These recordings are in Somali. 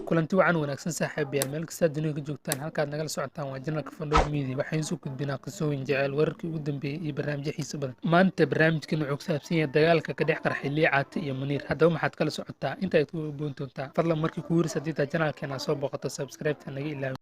kulanti wacan wanaagsan saaxiibayaal meel kasta dunida ka joogtaan halkaad nagala socotaan waa janalka Fandog Media waxaan soo gudbinaa qisooyin jecel wararkii ugu dambeeyay iyo barnaamijyo xiiso badan maanta barnaamijkan wuxuu ku saabsan yahay dagaalka ka dhex qarxay Liicaate iyo Muniir haddaba maxaad kala socotaa inta ay ku boon doontaa fadlan markii kugu horreysay hadii janalkeena soo booqato subscribe ta naga ilaawi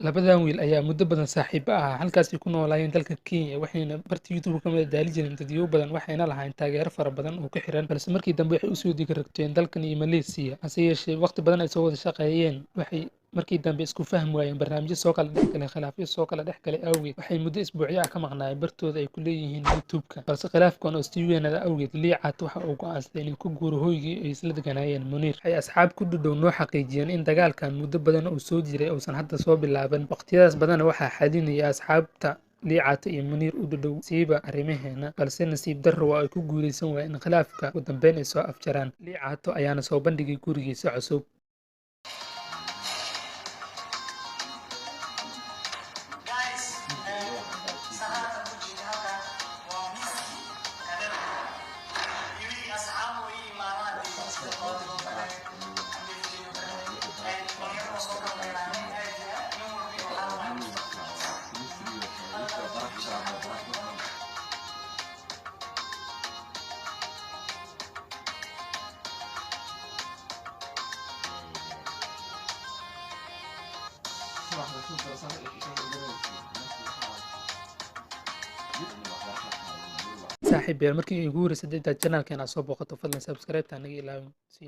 labadan wiil ayaa muddo badan saaxiibo ah halkaas ay ku noolaayeen dalka Kenya waxayna barta YouTube ka mid daali jireen dadyo badan waxayna lahayn taageero fara badan oo ku xiran balse markii dambe waxay u soo digaragteen dalkan iyo Malaysia hase yeeshee waqti badan ay soo wada shaqeeyeen waxay markii dambe isku fahmi waayeen barnaamijyo soo kala dhexgalay khilaafyo soo kala dhexgalay awgeed waxay muddo isbuucyo ah ka maqnaayeen bartooda ay ku leeyihiin YouTube-ka balse khilaafkan oo Stevenada awgeed Liicaate waxa uu go'aansaday inuu ku guuro hoygii ay isla deganaayeen Muniir waxay asxaab ku dhadhow noo xaqiijiyeen in dagaalkan muddo badan uu soo jiray uusan hadda soo bilaaban waqtiyadaas badan waxaa xalinaya asxaabta Liicaate iyo Muniir u dhadhow siiba arrimaheena balse nasiib darro waa ay ku guuleysan waayeen in khilaafka ugu dambeyn ay soo afjaraan Liicaate ayaana soo bandhigay gurigiisa cusub saaxiibayaal markii ugu horreysay hadii janalkeena soo booqato fadlan subscribe ta naga ilaawi si